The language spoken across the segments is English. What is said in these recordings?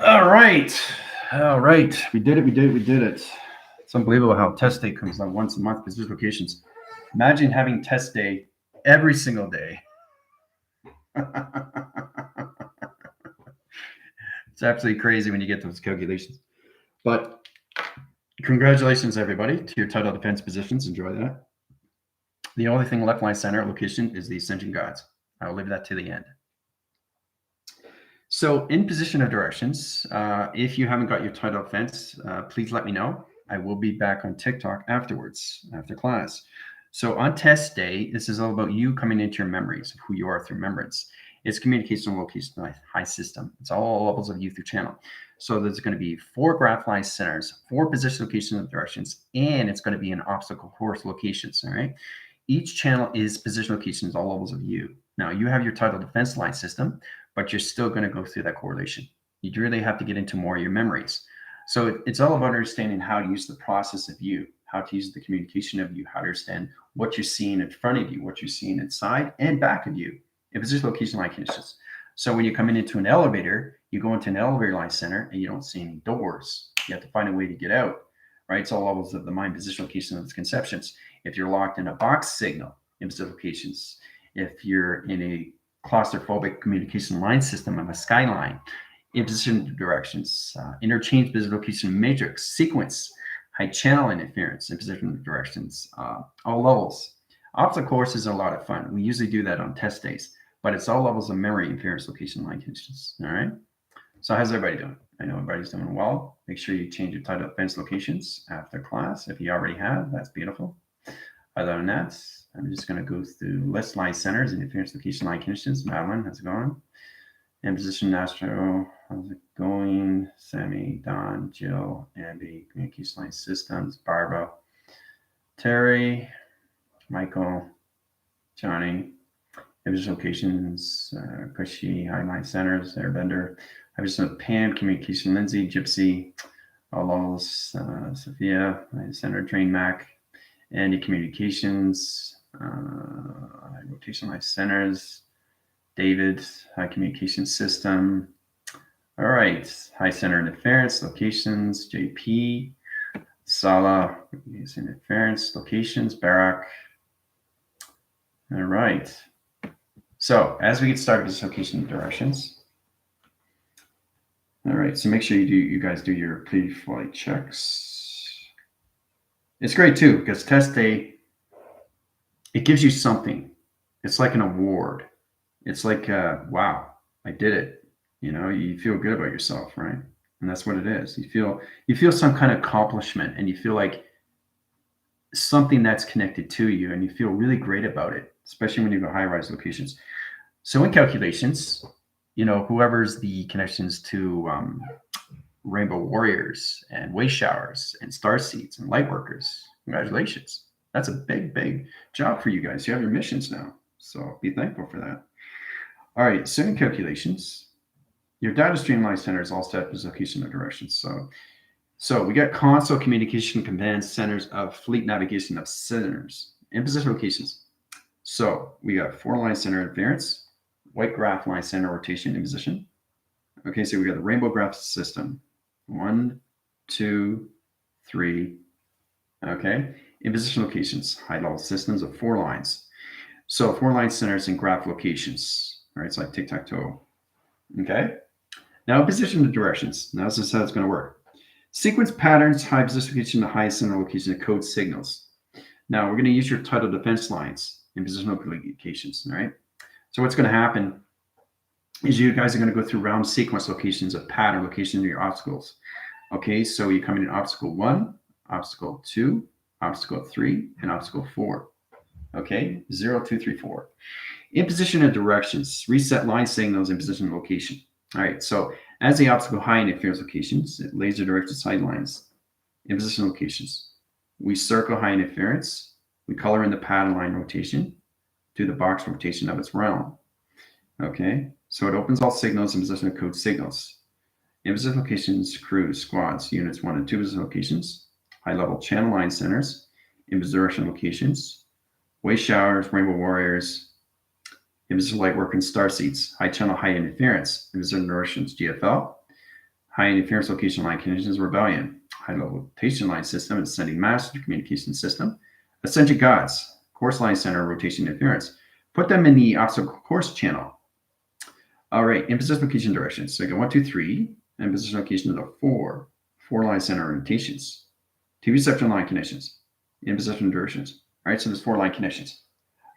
All right. All right. We did it. We did it. We did it. It's unbelievable how test day comes out once a month because there's locations. Imagine having test day every single day. It's absolutely crazy when you get those calculations. But congratulations, everybody, to your title defense positions. Enjoy that. The only thing left line center location is the ascension gods. I'll leave that to the end. So in position of directions, if you haven't got your title defense, please let me know. I will be back on TikTok afterwards, after class. So on test day, this is all about you coming into your memories of who you are through remembrance. It's communication location high system. It's all levels of you through channel. So there's going to be 4 graph line centers, 4 position locations of directions, and it's going to be an obstacle course locations. All right. Each channel is position locations, all levels of you. Now you have your title defense line system, but you're still going to go through that correlation. You really have to get into more of your memories. So it's all about understanding how to use the process of you, how to use the communication of you, how to understand what you're seeing in front of you, what you're seeing inside and back of you. If it's just location line conditions. So when you're coming into an elevator, you go into an elevator line center and you don't see any doors. You have to find a way to get out, right? It's all levels of the mind, position, location, of its conceptions. If you're locked in a box signal, implicit locations. If you're in a claustrophobic communication line system of a skyline, imposition directions, interchange position location matrix, sequence, high channel interference, imposition directions, all levels. Obstacle courses are a lot of fun. We usually do that on test days, but it's all levels of memory, inference, location, line conditions. All right. So how's everybody doing? I know everybody's doing well. Make sure you change your title defense locations after class. If you already have, that's beautiful. Other than that, I'm just going to go through list line centers and interference location line conditions. Madeline, how's it going? Imposition Astro, how's it going? Sammy, Don, Jill, Abby, communication line systems, Barbara, Terry, Michael, Johnny, imposition locations, Cushy, high line centers, Airbender, imposition Pam, communication Lindsay, Gypsy, Lols, Sophia, center train Mac, Andy, communications, rotation line centers, David, high communication system. All right, high center interference, locations, JP, Sala, interference, locations, Barak. All right. So as we get started with this location directions. All right, so make sure you guys do your pre-flight checks. It's great too, because test day, it gives you something. It's like an award. It's like, wow, I did it. You know, you feel good about yourself, right? And that's what it is. You feel some kind of accomplishment, and you feel like something that's connected to you, and you feel really great about it, especially when you go high-rise locations. So in calculations, you know, whoever's the connections to Rainbow Warriors and Way Showers and Star Seeds and Light Workers, congratulations. That's a big, big job for you guys. You have your missions now. So be thankful for that. All right, so in calculations, your data streamline centers all set as location and directions. So we got console communication command centers of fleet navigation of centers and position locations. So we got 4 line center interference, white graph line center rotation and position. Okay, so we got the rainbow graph system. 1, 2, 3. Okay, in position locations, high level systems of 4 lines. So 4 line centers and graph locations. All right, it's like tic-tac-toe. Okay, now position the directions. Now this is how it's going to work. Sequence patterns, high position location to high center location of code signals. Now we're going to use your title defense lines in position locations. All right, so what's going to happen is you guys are going to go through round sequence locations of pattern locations of your obstacles. Okay, so you come in obstacle 1, obstacle 2, obstacle 3, and obstacle 4. Okay, 0, 2, 3, 4. In position and directions, reset line signals in position and location. All right, so as the obstacle high interference locations, it laser directed sight lines in position locations. We circle high interference, we color in the pattern line rotation, do the box rotation of its realm. Okay, so it opens all signals in position of code signals. In position locations, crews, squads, units 1 and 2 position locations, high level channel line centers, in position locations, Way Showers, Rainbow Warriors, in position light work and star seeds, high channel, high interference, in position directions, GFL, High interference location line conditions, rebellion. High rotation line system, ascending master communication system. Ascension gods, course line center, rotation interference. Put them in the obstacle course channel. All right, in position location directions. So I go 1, 2, 3, and position location of the 4 line center orientations. TV reception line conditions, in position directions. All right, so there's 4 line conditions.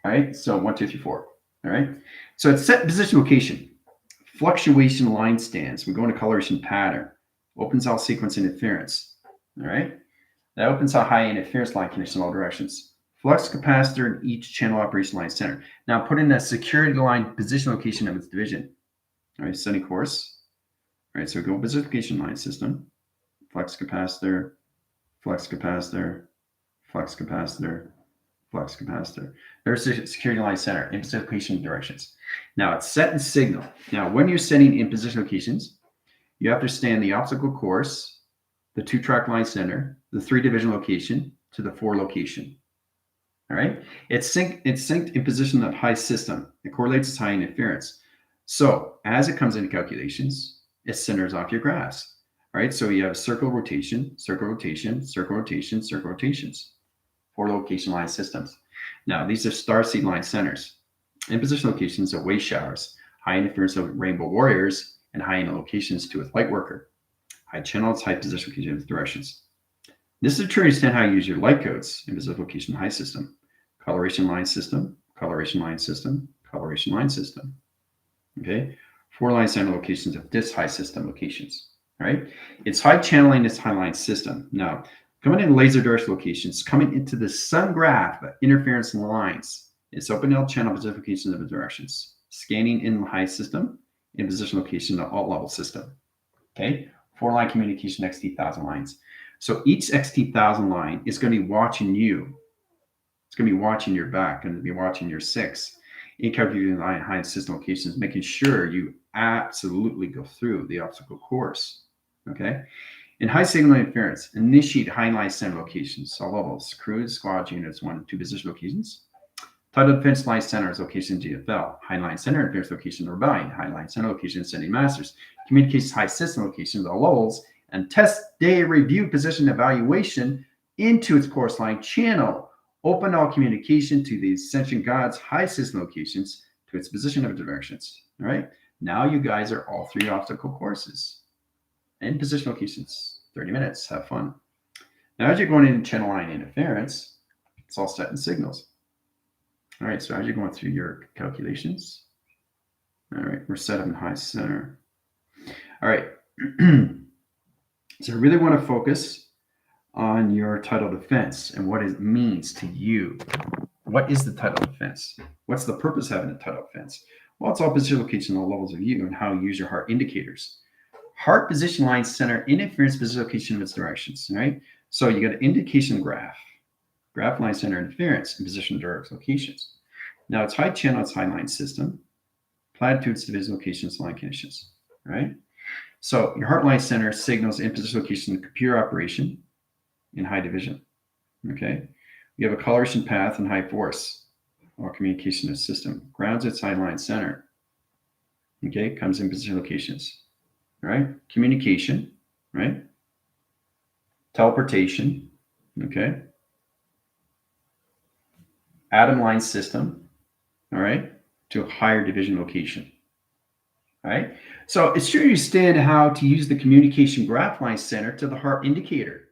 All right, so 1, 2, 3, 4. All right, so it's set position location. Fluctuation line stands. We go into coloration pattern. Opens all sequence interference. All right, that opens all high interference line condition in all directions. Flux capacitor in each channel operation line center. Now put in a security line position location of its division. All right, setting course. All right, so we go position location line system. Flux capacitor, flux capacitor, flux capacitor, flux capacitor. There's the security line center in position location directions. Now it's set and signal. Now when you're setting in position locations, you have to stand the obstacle course, the 2-track line center, the 3 division location to the 4 location. All right, it's synced in position of high system. It correlates its high interference. So as it comes into calculations, it centers off your graphs. All right, so you have circle rotation, circle rotation, circle rotation, circle rotations. 4 location line systems. Now these are starseed line centers. In position locations of wave showers, high interference of rainbow warriors, and high in locations to its light worker. High channels, high position location directions. This is to understand how you use your light codes in position location high system. Coloration line system, coloration line system, coloration line system. Okay, 4 line center locations of this high system locations. All right, it's high channeling, it's high line system. Now, coming in laser direction locations, coming into the sun graph interference lines. It's open L channel position locations of the directions. Scanning in high system, in position location of alt level system. Okay, 4 line communication XT1000 lines. So each XT1000 line is going to be watching you. It's going to be watching your back, going to be watching your 6. In calculating high system locations, making sure you absolutely go through the obstacle course. Okay. In high signal interference, initiate high line center locations, all levels, crews, squad units, 1 and 2 position locations. Title defense line centers, location GFL, high line center interference location, rebellion, high line center location, sending masters, communications high system locations, all levels, and test day review position evaluation into its course line channel. Open all communication to the ascension gods high system locations to its position of directions. All right. Now you guys are all 3 obstacle courses and position locations. 30 minutes. Have fun. Now as you're going into channel line interference, it's all set in signals. All right. So as you're going through your calculations, all right, we're set up in high center. All right. So I really want to focus on your title defense and what it means to you. What is the title defense? What's the purpose of having a title defense? Well, it's all position location on all levels of you and how you use your heart indicators. Heart position line center interference position location of its directions. Right. So you got an indication graph, graph line center interference and position direct locations. Now it's high channel, it's high line system, platitudes, division locations, line conditions. Right. So your heart line center signals in position location computer operation in high division. Okay. You have a coloration path and high force or communication system. Grounds its high line center. Okay. Comes in position locations. Right. Communication. Right. Teleportation. Okay. Atom line system. All right. To a higher division location. All right. So it's sure you understand how to use the communication graph line center to the heart indicator.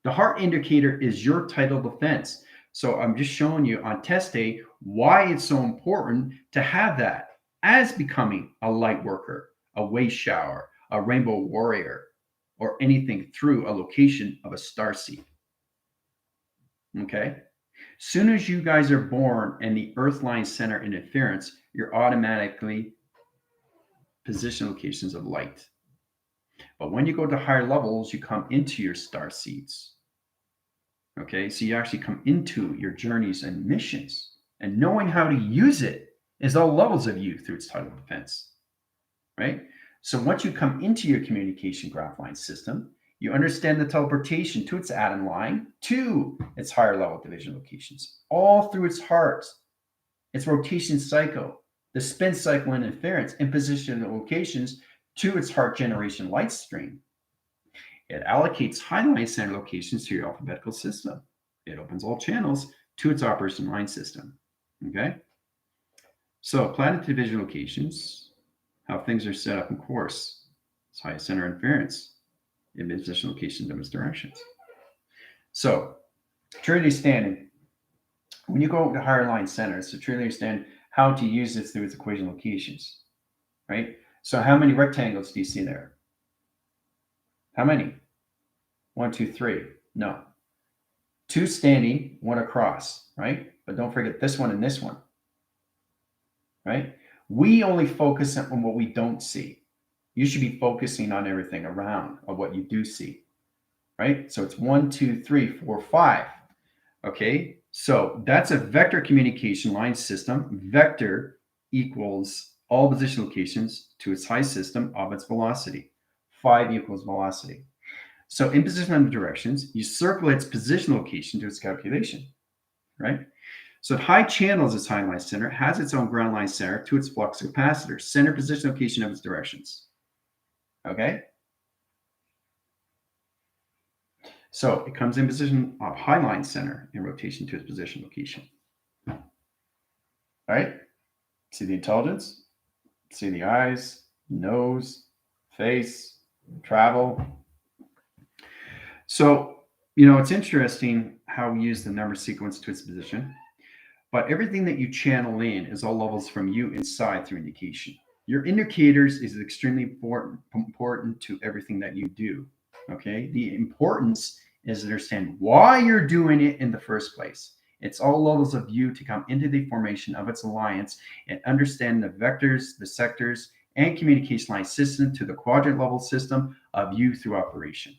The heart indicator is your title defense. So I'm just showing you on test day why it's so important to have that as becoming a light worker, a wave shower, a rainbow warrior, or anything through a location of a starseed. Okay. Soon as you guys are born and the earth line center interference, you're automatically position locations of light. But when you go to higher levels, you come into your star seeds. Okay, so you actually come into your journeys and missions, and knowing how to use it is all levels of you through its title defense, right? So once you come into your communication graph line system, you understand the teleportation to its atom line, to its higher level division locations, all through its heart, its rotation cycle, the spin cycle and interference, and position locations to its heart generation light stream. It allocates highline center locations to your alphabetical system. It opens all channels to its operation line system. Okay? So planet division locations, how things are set up in course. It's highest center inference in position locations of its directions. So truly understanding, when you go to higher line centers, to truly understand how to use this through its equation locations, right? So how many rectangles do you see there? How many? 1, 2, 3. No. 2 standing, 1 across, right? But don't forget this one and this one, right? We only focus on what we don't see. You should be focusing on everything around of what you do see, right? So it's 1, 2, 3, 4, 5. Okay, so that's a vector communication line system. Vector equals all position locations to its high system of its velocity. 5 equals velocity. So in position line directions, you circle its position location to its calculation, right? So at high channels, its high line center has its own ground line center to its flux capacitor, center position location of its directions. Okay? So it comes in position of high line center in rotation to its position location. All right? See the intelligence? See the eyes, nose, face, travel. So, it's interesting how we use the number sequence to its position, but everything that you channel in is all levels from you inside through indication. Your indicators is extremely important to everything that you do. Okay? The importance is to understand why you're doing it in the first place. It's all levels of you to come into the formation of its alliance and understand the vectors, the sectors, and communication line system to the quadrant level system of you through operation.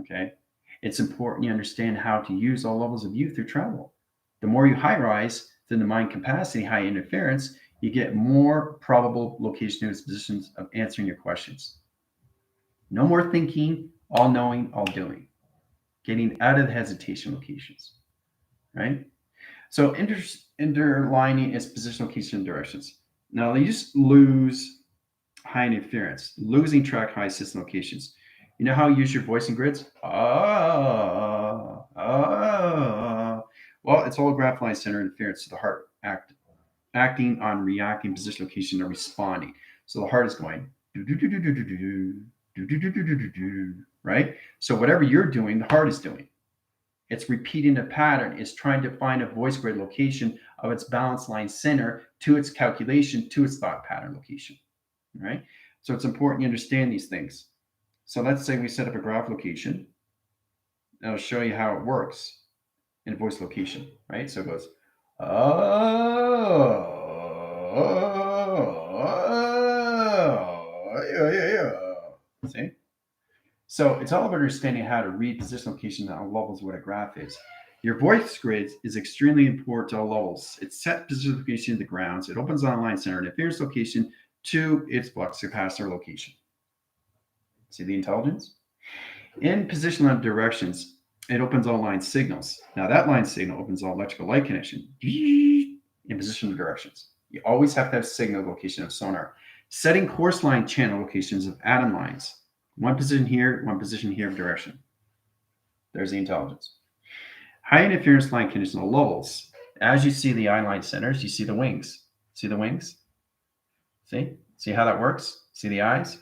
Okay? It's important you understand how to use all levels of you through travel. The more you high rise through the mind capacity, high interference, you get more probable location of positions of answering your questions. No more thinking, all knowing, all doing. Getting out of the hesitation locations, right? So underlining its position, location, and directions. Now you just lose high interference, losing track high system locations. You know how you use your voice in grids? Well, it's all graph line center interference to the heart acting on reacting position location and responding. So the heart is going right? So whatever you're doing, the heart is doing. It's repeating a pattern. It's trying to find a voice grid location of its balance line center to its calculation, to its thought pattern location, right? So it's important you understand these things. So let's say we set up a graph location. I'll show you how it works in a voice location, right? So it goes, see? So it's all about understanding how to read position location on levels of what a graph is. Your voice grid is extremely important to all levels. It sets position location to the grounds. It opens on line center interference location to its flux capacitor location. See the intelligence? In position line directions, it opens all line signals. Now that line signal opens all electrical light connection in position directions. You always have to have signal location of sonar. Setting course line channel locations of atom lines. One position here of direction. There's the intelligence. High interference line conditional levels. As you see the eye line centers, you see the wings. See the wings? See? See how that works? See the eyes?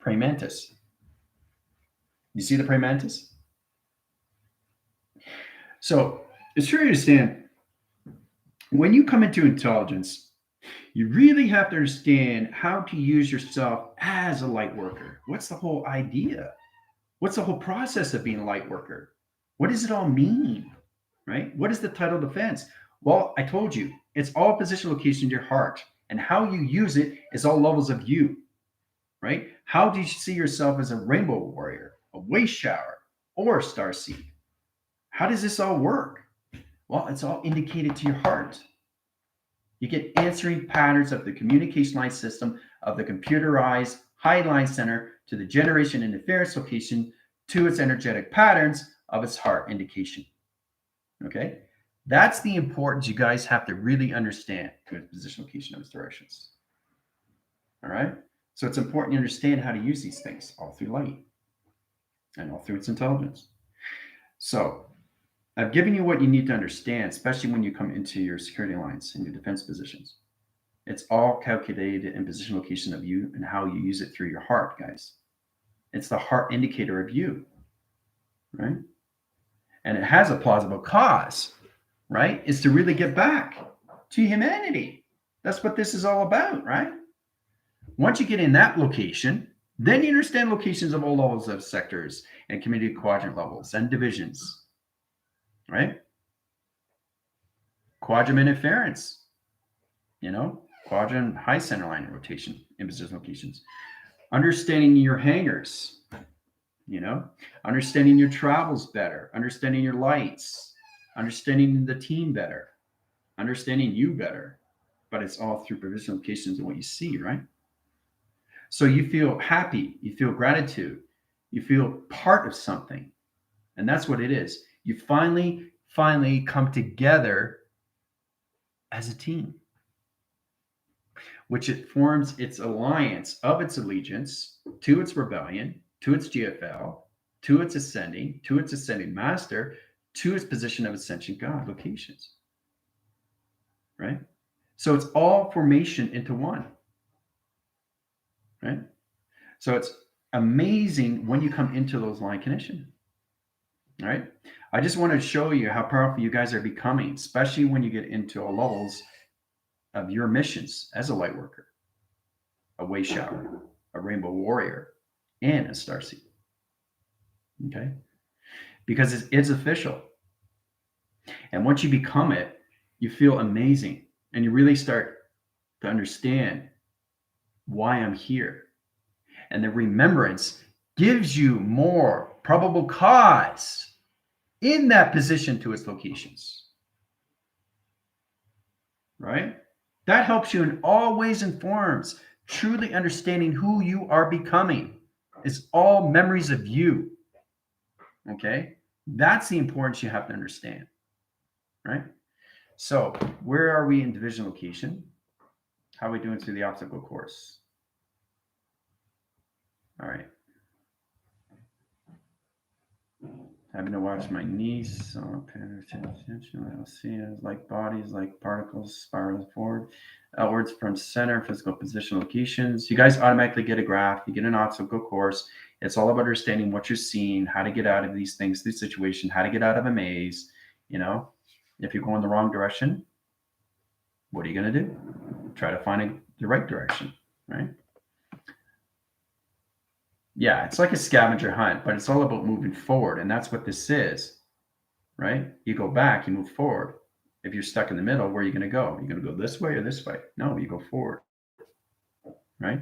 Praying mantis. You see the praying mantis? So it's true to understand when you come into intelligence, you really have to understand how to use yourself as a light worker. What's the whole idea? What's the whole process of being a light worker? What does it all mean? Right? What is the title of defense? Well, I told you, it's all position location in your heart. And how you use it is all levels of you. Right? How do you see yourself as a rainbow warrior, a waste shower, or a star seed? How does this all work? Well, it's all indicated to your heart. You get answering patterns of the communication line system of the computerized high line center to the generation interference location to its energetic patterns of its heart indication. Okay? That's the importance you guys have to really understand to its position location of its directions. All right? So it's important to understand how to use these things all through light and all through its intelligence. So I've given you what you need to understand, especially when you come into your security lines and your defense positions. It's all calculated in position location of you and how you use it through your heart, guys. It's the heart indicator of you, right? And it has a plausible cause, right? Is to really get back to humanity. That's what this is all about, right? Once you get in that location, then you understand locations of all levels of sectors and community quadrant levels and divisions, right? Quadrant interference, quadrant high center line rotation in position locations. Understanding your hangars, understanding your travels better, understanding your lights, understanding the team better, understanding you better. But it's all through position locations and what you see, right? So you feel happy, you feel gratitude, you feel part of something. And that's what it is. You finally come together as a team, which it forms its alliance of its allegiance to its rebellion, to its GFL, to its ascending master, to its position of ascension God locations. Right? So it's all formation into one. Right? So it's amazing when you come into those line conditions. All right. I just want to show you how powerful you guys are becoming, especially when you get into all levels of your missions as a light worker, a way shower, a rainbow warrior, and a starseed. Okay. Because it's official. And once you become it, you feel amazing and you really start to understand why I'm here. And the remembrance gives you more probable cause in that position to its locations. Right? That helps you in all ways and forms. Truly understanding who you are becoming is all memories of you. Okay? That's the importance you have to understand. Right? So, where are we in division location? How are we doing through the obstacle course? All right. Having to watch my niece. So pay attention. I'll see it as like bodies, like particles, spiraling forward, outwards from center, physical position locations. You guys automatically get a graph. You get an obstacle course. It's all about understanding what you're seeing, how to get out of these things, this situation, how to get out of a maze. If you're going the wrong direction, what are you going to do? Try to find the right direction, right? Yeah, it's like a scavenger hunt, but it's all about moving forward. And that's what this is, right? You go back, you move forward. If you're stuck in the middle, where are you going to go? You're going to go this way or this way? No, you go forward, right?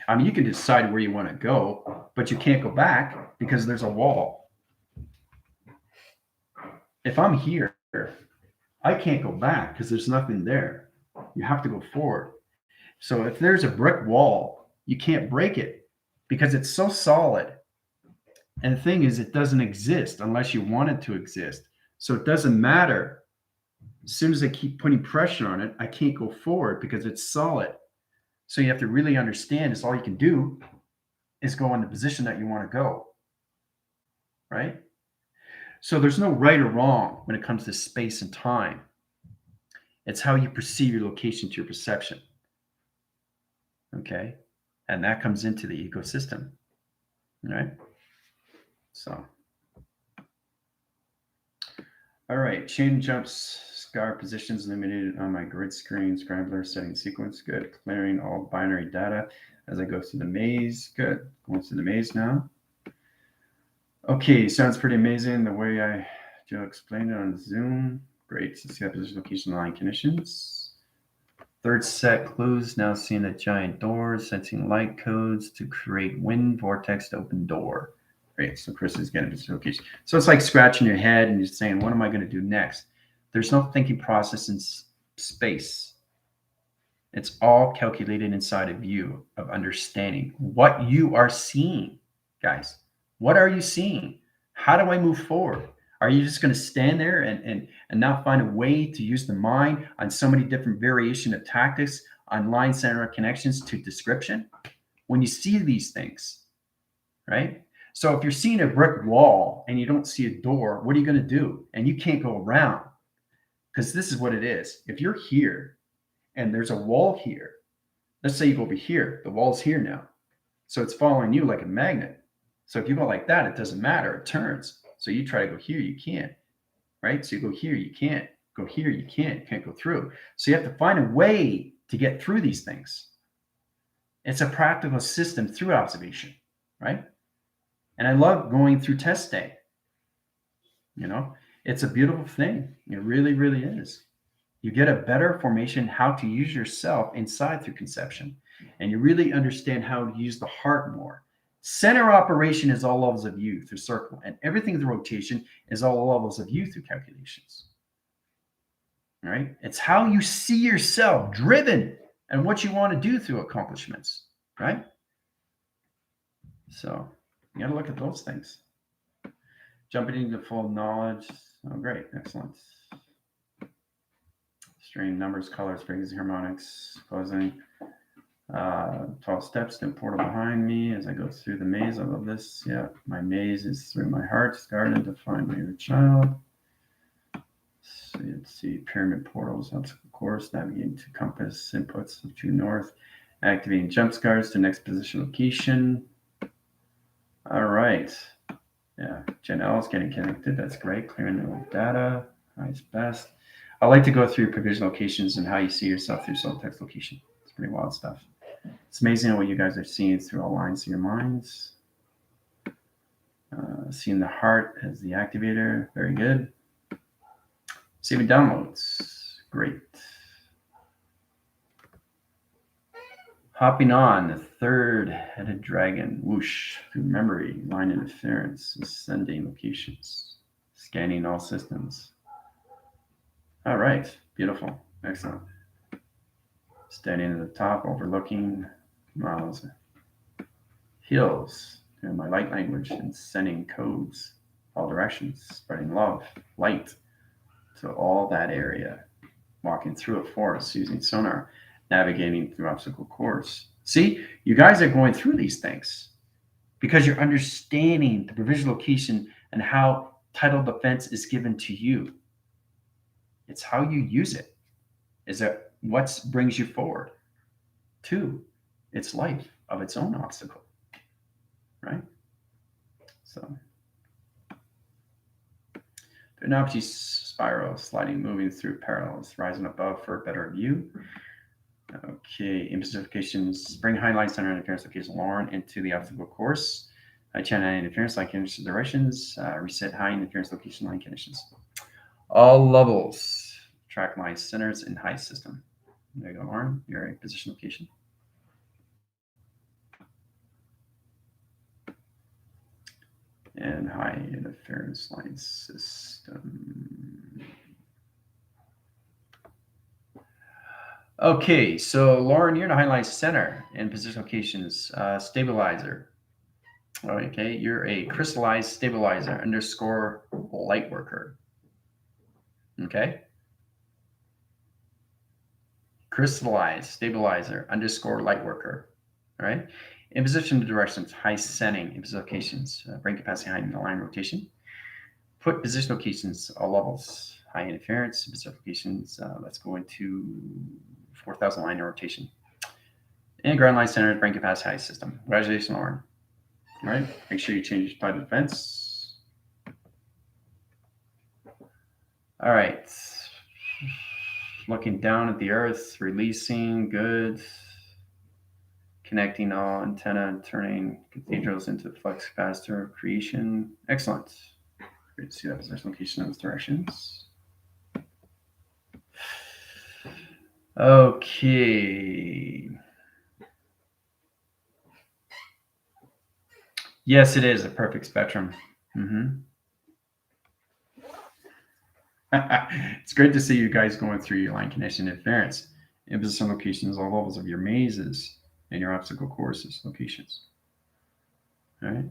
I mean, you can decide where you want to go, but you can't go back because there's a wall. If I'm here, I can't go back because there's nothing there. You have to go forward. So if there's a brick wall, you can't break it because it's so solid. And the thing is, it doesn't exist unless you want it to exist. So it doesn't matter. As soon as I keep putting pressure on it, I can't go forward because it's solid. So you have to really understand is all you can do is go in the position that you want to go. Right? So there's no right or wrong when it comes to space and time. It's how you perceive your location to your perception. Okay? And that comes into the ecosystem. Right? So. All right, chain jumps, scar positions illuminated on my grid screen, scrambler setting sequence, good. Clearing all binary data as I go through the maze, good. Going through the maze now. Okay, sounds pretty amazing the way Joe explained it on Zoom. Great to see that position, location, line conditions. Third set clues, now seeing a giant door, sensing light codes to create wind vortex to open door. Great. So Chris is getting this location. So it's like scratching your head and you're saying, what am I going to do next? There's no thinking process in space. It's all calculated inside of you of understanding what you are seeing, guys. What are you seeing? How do I move forward? Are you just going to stand there and not find a way to use the mind on so many different variation of tactics on line center connections to description? when you see these things, right? So if you're seeing a brick wall and you don't see a door, what are you going to do? And you can't go around, because this is what it is. If you're here and there's a wall here, let's say you go over here, the wall's here now. So it's following you like a magnet. So if you go like that, it doesn't matter. It turns. So you try to go here, you can't, right? So you go here, you can't. Go here, you can't go through. So you have to find a way to get through these things. It's a practical system through observation, right? And I love going through test day. It's a beautiful thing. It really, really is. You get a better formation how to use yourself inside through conception. And you really understand how to use the heart more. Center operation is all levels of you through circle, and everything through rotation is all levels of you through calculations. All right? It's how you see yourself driven and what you want to do through accomplishments, right? So you got to look at those things. Jumping into full knowledge. Oh, great. Excellent. String, numbers, colors, phrases, harmonics, closing. 12 steps to a portal behind me as I go through the maze. I love this. Yeah, my maze is through my heart's garden to find my inner child. So let's see, pyramid portals, obstacle course, navigating to compass, inputs of true north, activating jump scars to next position location. All right. Yeah, Gen L is getting connected. That's great. Clearing the data. Highest best. I like to go through provision locations and how you see yourself through soul text location. It's pretty wild stuff. It's amazing what you guys are seeing through all lines of your minds. Seeing the heart as the activator. Very good. Saving downloads. Great. Hopping on the third-headed dragon. Whoosh. Through memory. Line interference. Ascending locations. Scanning all systems. All right. Beautiful. Excellent. Standing at the top, overlooking miles, hills, and my light language, and sending codes all directions, spreading love, light to all that area, walking through a forest using sonar, navigating through obstacle course. See, you guys are going through these things because you're understanding the provision location and how tidal defense is given to you. It's how you use it. Is that what brings you forward? 2, it's life of its own obstacle, right? So, Fibonacci spiral, sliding, moving through parallels, rising above for a better view. Okay, intensifications, bring highlights center interference location, Lauren into the obstacle course. Channel interference, line conditions, directions, reset high interference location, line conditions. All levels, track line centers in high system. There you go, Lauren, you're in position location. And high interference line system. Okay, so Lauren, you're in a highlight center in position locations, stabilizer. Okay, you're a crystallized stabilizer underscore light worker. Okay. Crystallized stabilizer underscore light worker. All right. In position to directions, high setting in position locations, brain capacity, high in line rotation. Put position locations, all levels, high interference, position locations. Let's go into 4,000 line rotation. And ground line centers, brain capacity, high system. Congratulations, Lauren. All right. Make sure you change your tidal defense. All right. Looking down at the earth, releasing, good. Connecting all antenna and turning cathedrals into flux capacitor creation. Excellent. Great to see that position location in those directions. Okay. Yes, it is a perfect spectrum. It's great to see you guys going through your line connection interference in position locations, all levels of your mazes and your obstacle courses locations. All right.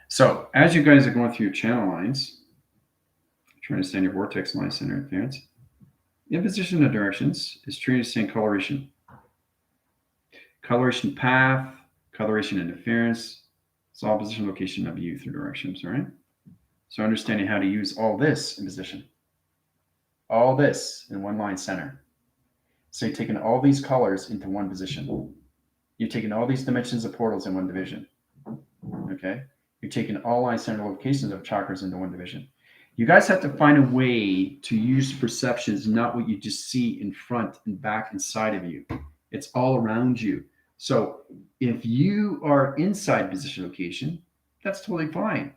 So as you guys are going through your channel lines, trying to understand your vortex line center interference, Imposition of directions is treated as saying coloration. Coloration path, coloration interference, it's all position, location of you through directions, all right? So understanding how to use all this in position. All this in one line center. So you're taking all these colors into one position. You're taking all these dimensions of portals in one division. Okay? You're taking all line center locations of chakras into one division. You guys have to find a way to use perceptions, not what you just see in front and back inside of you. It's all around you. So if you are inside position location, that's totally fine.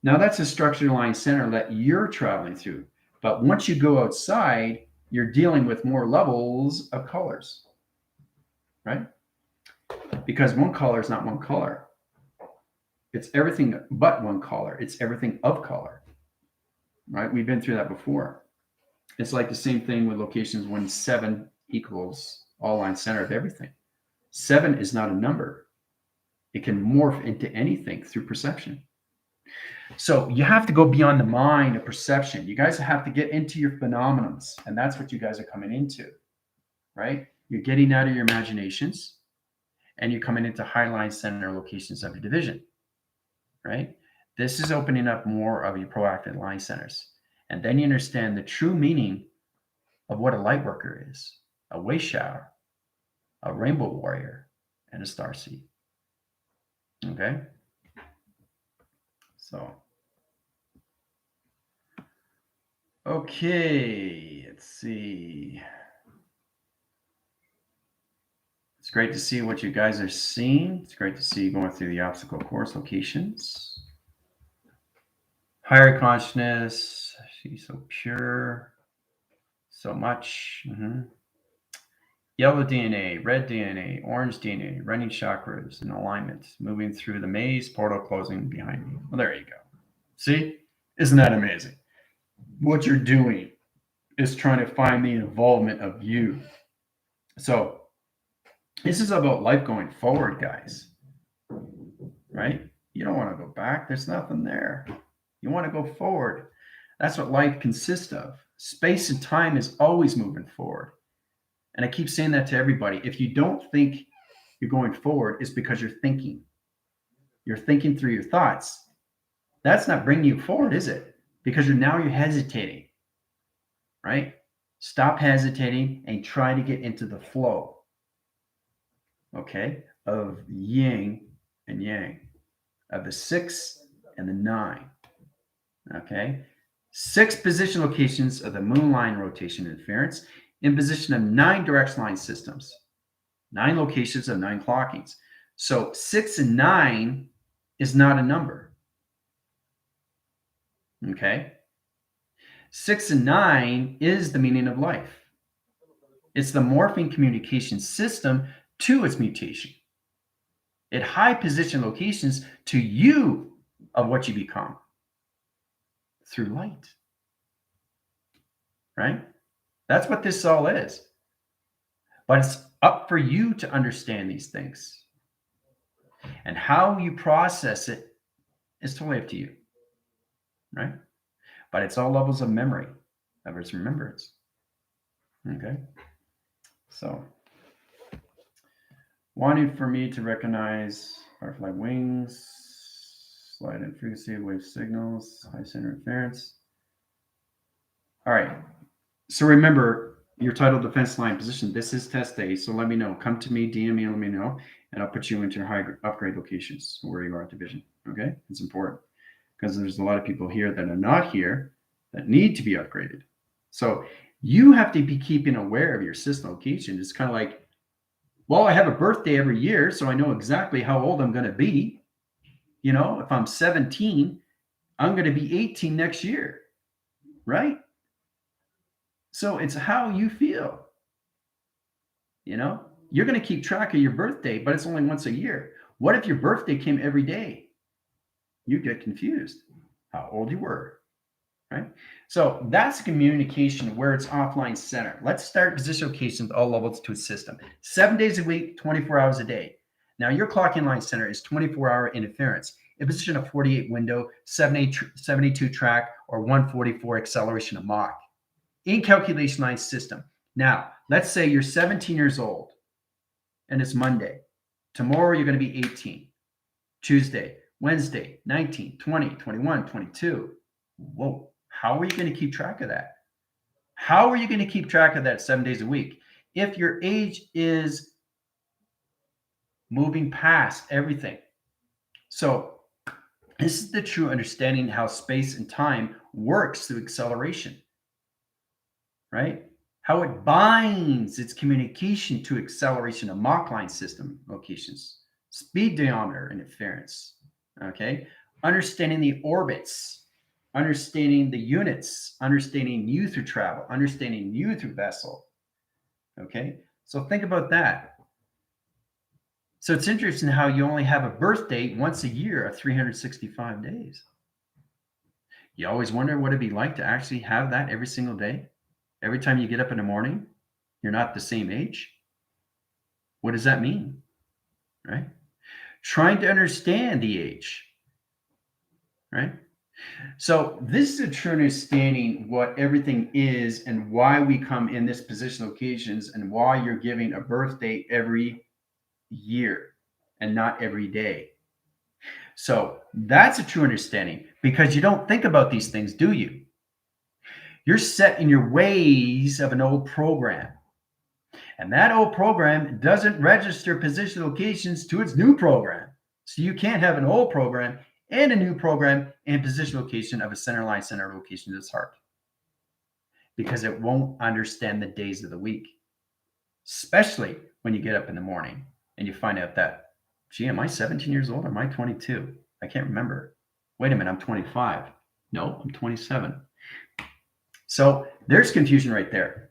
Now that's a structured line center that you're traveling through. But once you go outside, you're dealing with more levels of colors, right? Because one color is not one color. It's everything but one color. It's everything of color, right? We've been through that before. It's like the same thing with locations when 7 equals all line center of everything. 7 is not a number. It can morph into anything through perception. So you have to go beyond the mind of perception. You guys have to get into your phenomenons, and that's what you guys are coming into, right? You're getting out of your imaginations, and you're coming into high line center locations of your division, right? This is opening up more of your proactive line centers. And then you understand the true meaning of what a light worker is, a way shower, a rainbow warrior, and a star seed. Okay? So, okay, let's see. It's great to see what you guys are seeing. It's great to see you going through the obstacle course locations. Higher consciousness, she's so pure, so much. Yellow DNA, red DNA, orange DNA, running chakras in alignment, moving through the maze, portal closing behind me. Well, there you go. See? Isn't that amazing? What you're doing is trying to find the involvement of you. So this is about life going forward, guys. Right? You don't want to go back. There's nothing there. You want to go forward. That's what life consists of. Space and time is always moving forward. And I keep saying that to everybody. If you don't think you're going forward, it's because you're thinking. You're thinking through your thoughts. That's not bringing you forward, is it? Because you're hesitating, right? Stop hesitating and try to get into the flow, okay, of yin and yang, of the 6 and the 9, okay? 6 position locations of the moon line rotation interference in position of 9 direction line systems, 9 locations of 9 clockings. So 6 and 9 is not a number. Okay? 6 and 9 is the meaning of life. It's the morphing communication system to its mutation. At high position locations to you of what you become through light. Right? That's what this all is. But it's up for you to understand these things. And how you process it is totally up to you. Right? But it's all levels of memory, of its remembrance. Okay? So, wanting for me to recognize firefly wings, slide in frequency, wave signals, high center interference. All right. So remember your title defense line position. This is test day. So let me know. Come to me, DM me, let me know, and I'll put you into your high upgrade locations where you are at division. Okay? It's important because there's a lot of people here that are not here that need to be upgraded. So you have to be keeping aware of your system location. It's kind of like, well, I have a birthday every year, so I know exactly how old I'm going to be. You know, if I'm 17, I'm going to be 18 next year, right? So it's how you feel. You know, you're going to keep track of your birthday, but it's only once a year. What if your birthday came every day? You get confused how old you were, right? So that's communication where it's offline center. Let's start position location with all levels to a system. 7 days a week, 24 hours a day. Now your clock inline center is 24-hour interference. In position of 48 window, 72 track, or 144 acceleration of Mach. in calculation line system. Now, let's say you're 17 years old and it's Monday. Tomorrow you're going to be 18. Tuesday, Wednesday, 19, 20, 21, 22. Whoa, how are you going to keep track of that? How are you going to keep track of that 7 days a week? If your age is moving past everything. So this is the true understanding how space and time works through acceleration, right? How it binds its communication to acceleration of Mach line system locations, speed diameter interference, okay? Understanding the orbits, understanding the units, understanding u through travel, understanding u through vessel, okay? So think about that. So it's interesting how you only have a birth date once a year of 365 days. You always wonder what it'd be like to actually have that every single day. Every time you get up in the morning, you're not the same age. What does that mean? Right? Trying to understand the age. Right? So this is a true understanding what everything is and why we come in this positional occasions and why you're giving a birth date every year and not every day. So that's a true understanding because you don't think about these things, do you? You're set in your ways of an old program. And that old program doesn't register position locations to its new program. So you can't have an old program and a new program and position location of a center line center location to its heart because it won't understand the days of the week, especially when you get up in the morning and you find out that, gee, am I 17 years old or am I 22? I can't remember. Wait a minute, I'm 25. No, I'm 27. So there's confusion right there,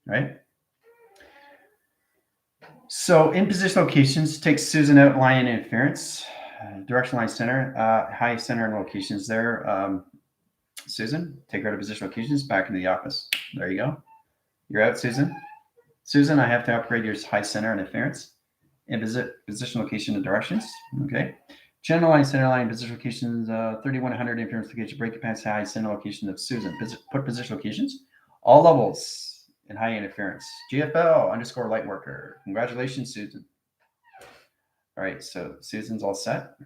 right? So in position locations, take Susan out, line interference, direction line center, high center and locations there. Susan, take her out of position locations, back into the office. There you go. You're out, Susan. Susan, I have to upgrade your high center and interference in position location and directions. Okay. Channel line, center line, position locations, 3100 interference location, break capacity, high center location of Susan. Put position locations, all levels. And high interference. GFL _ light worker. Congratulations, Susan. All right, so Susan's all set.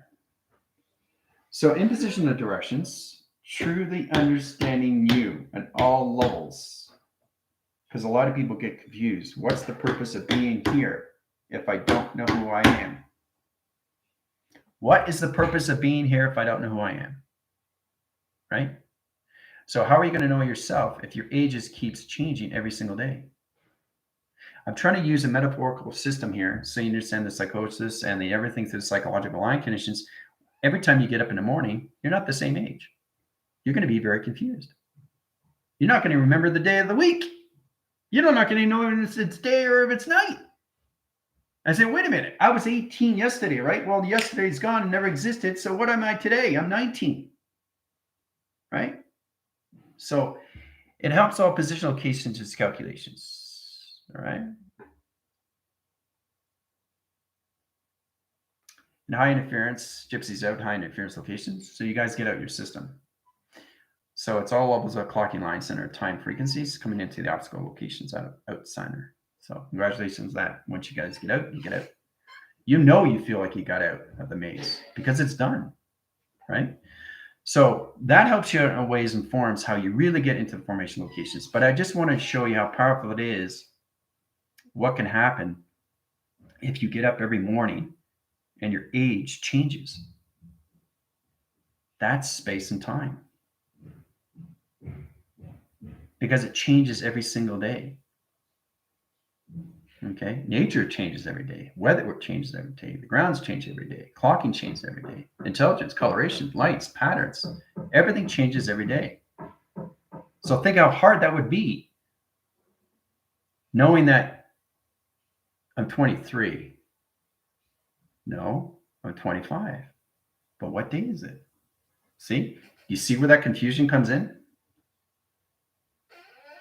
So in position of directions, truly understanding you at all levels. Because a lot of people get confused. What's the purpose of being here if I don't know who I am? What is the purpose of being here if I don't know who I am? Right? So how are you going to know yourself if your age keeps changing every single day? I'm trying to use a metaphorical system here so you understand the psychosis and the everything through the psychological line conditions. Every time you get up in the morning, you're not the same age. You're going to be very confused. You're not going to remember the day of the week. You're not going to know if it's day or if it's night. I say, wait a minute, I was 18 yesterday, right? Well, yesterday's gone and never existed. So what am I today? I'm 19, right? So it helps all positional locations and calculations, all right? And high interference, Gypsy's out, high interference locations. So you guys get out your system. So it's all levels of clocking line center time frequencies coming into the obstacle locations out center. So congratulations that once you guys get out, you get out. You know you feel like you got out of the maze because it's done, right? So that helps you in ways and forms how you really get into the formation locations. But I just want to show you how powerful it is, what can happen if you get up every morning and your age changes. That's space and time. Because it changes every single day. Okay, nature changes every day. Weather changes every day. The grounds change every day. Clocking changes every day. Intelligence, coloration, lights, patterns, everything changes every day. So think how hard that would be knowing that I'm 23. No, I'm 25. But what day is it? See? You see where that confusion comes in?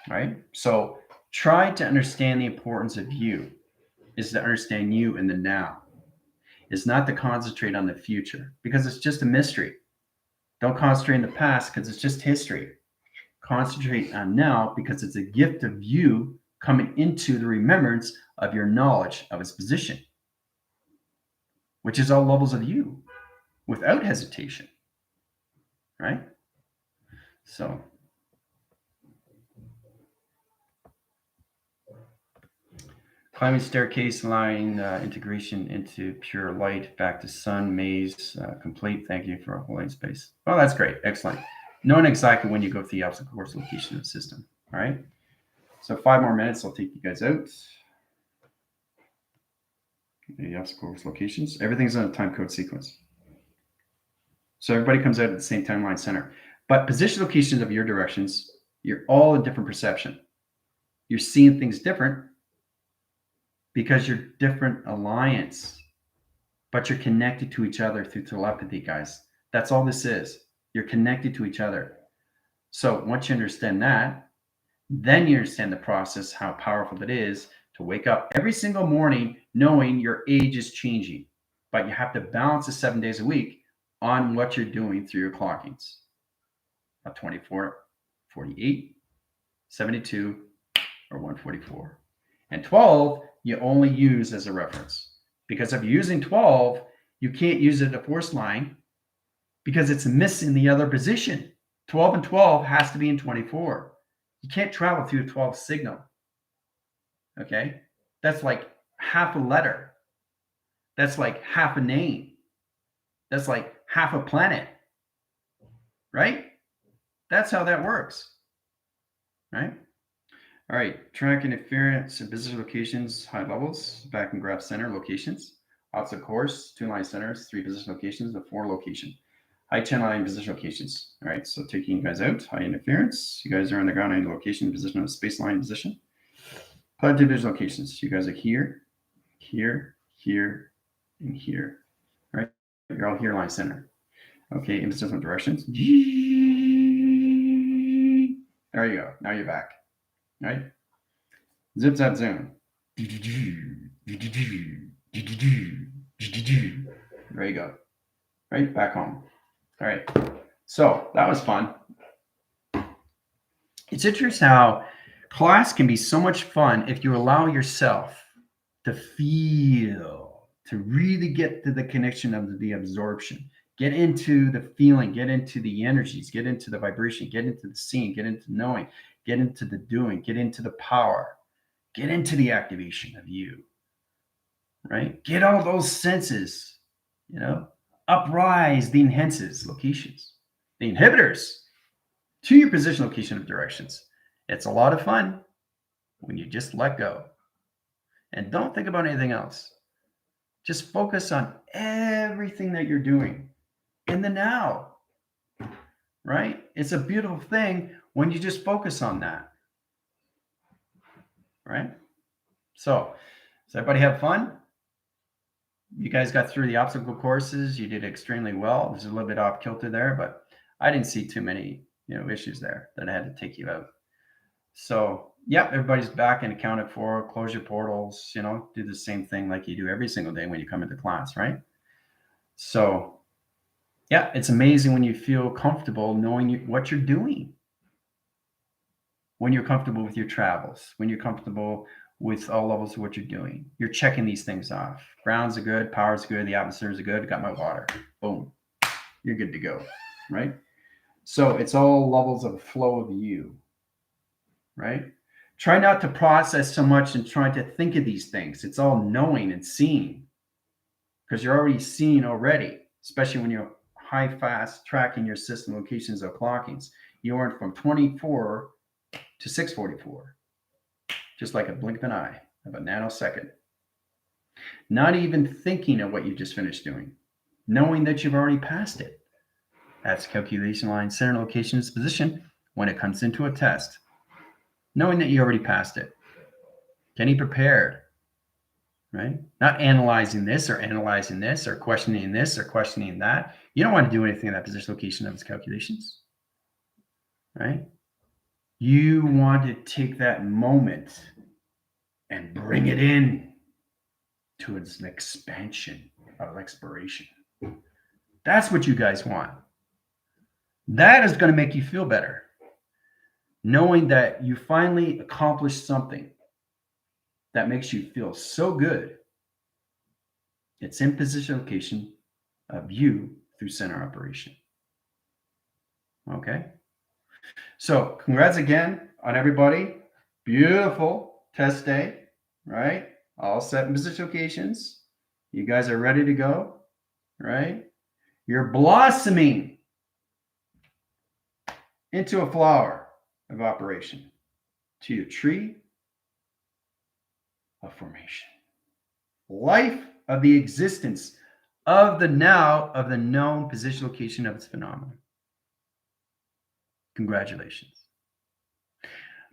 Right? So try to understand the importance of you is to understand you in the now. It's not to concentrate on the future because it's just a mystery. Don't concentrate in the past because it's just history. Concentrate on now because it's a gift of you coming into the remembrance of your knowledge of its position, which is all levels of you without hesitation, right? So climbing staircase line, integration into pure light, back to sun, maze, complete. Thank you for holding space. Oh, that's great. Excellent. Knowing exactly when you go through the obstacle course location of the system. All right. So 5 more minutes. I'll take you guys out. The obstacle course locations. Everything's on a time code sequence. So everybody comes out at the same timeline center. But position locations of your directions, you're all in different perception. You're seeing things different because you're different alliance, but you're connected to each other through telepathy, guys. That's all this is. You're connected to each other. So once you understand that, then you understand the process, how powerful it is to wake up every single morning knowing your age is changing. But you have to balance the 7 days a week on what you're doing through your clockings. 24, 48, 72, or 144. And 12, you only use as a reference. Because if you're using 12, you can't use it at a force line because it's missing the other position. 12 and 12 has to be in 24. You can't travel through a 12 signal. Okay? That's like half a letter. That's like half a name. That's like half a planet. Right? That's how that works. Right? All right, track interference and business locations, high levels, back and graph center locations, obstacle course, 2 line centers, 3 position locations, and 4 location. High channel line position locations. All right, so taking you guys out, high interference. You guys are on the ground line location, position of space line position. Cloud division locations. You guys are here, here, here, and here. All right, you're all here, line center. Okay, in different directions. There you go. Now you're back. Right? Zip, zap, zoom. There you go. Right? Back home. All right. So that was fun. It's interesting how class can be so much fun if you allow yourself to feel, to really get to the connection of the absorption. Get into the feeling, get into the energies, get into the vibration, get into the seeing, get into knowing, get into the doing, get into the power, get into the activation of you, right? Get all those senses, uprise the enhances locations, the inhibitors to your position location of directions. It's a lot of fun when you just let go and don't think about anything else. Just focus on everything that you're doing in the now, right? It's a beautiful thing when you just focus on that, right? So, does everybody have fun? You guys got through the obstacle courses. You did extremely well. There's a little bit off kilter there, but I didn't see too many, issues there that I had to take you out. So, yeah, everybody's back and accounted for. Close your portals, do the same thing like you do every single day when you come into class, right? So, yeah, it's amazing when you feel comfortable knowing what you're doing. When you're comfortable with your travels, when you're comfortable with all levels of what you're doing, you're checking these things off. Grounds are good, power's good, the atmospheres are good, got my water. Boom. You're good to go, right? So it's all levels of flow of you, right? Try not to process so much and try to think of these things. It's all knowing and seeing because you're already seeing already, especially when you're high fast tracking your system locations of clockings. You went from 24 to 644, just like a blink of an eye of a nanosecond. Not even thinking of what you just finished doing, knowing that you've already passed it. That's calculation line, center location's position when it comes into a test. Knowing that you already passed it. Getting prepared, right? Not analyzing this or questioning this or questioning that. You don't want to do anything in that position location of its calculations, right? You want to take that moment and bring it in to its expansion of exploration. That's what you guys want. That is going to make you feel better. knowing that you finally accomplished something that makes you feel so good. It's in position location of you through center operation. Okay. So congrats again on everybody. Beautiful test day, right? All set in position locations. You guys are ready to go, right? You're blossoming into a flower of operation, to your tree of formation. Life of the existence of the now of the known position location of its phenomenon. Congratulations.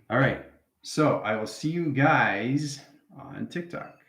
All right. So I will see you guys on TikTok.